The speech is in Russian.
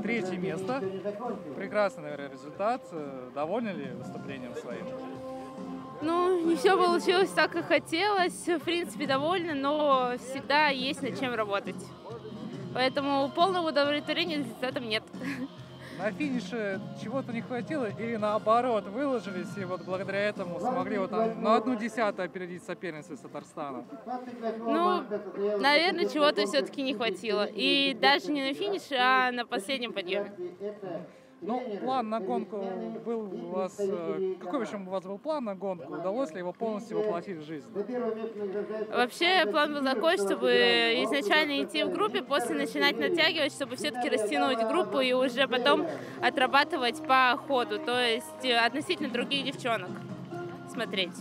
третье место. Прекрасный, наверное, результат. Довольны ли выступлением своим? Ну, не все получилось так, как хотелось. В принципе, довольна, но всегда есть над чем работать. Поэтому полного удовлетворения результатом нет. На финише чего-то не хватило или наоборот выложились и вот благодаря этому смогли вот на 1/10 опередить соперницу из Татарстана? Ну, наверное, чего-то все-таки не хватило. И даже не на финише, а на последнем подъеме. Ну, план на гонку был у вас... Какой, в общем, у вас был план на гонку? Удалось ли его полностью воплотить в жизнь? Вообще, план был такой, чтобы изначально идти в группе, после начинать натягивать, чтобы все-таки растянуть группу и уже потом отрабатывать по ходу, то есть относительно других девчонок смотреть.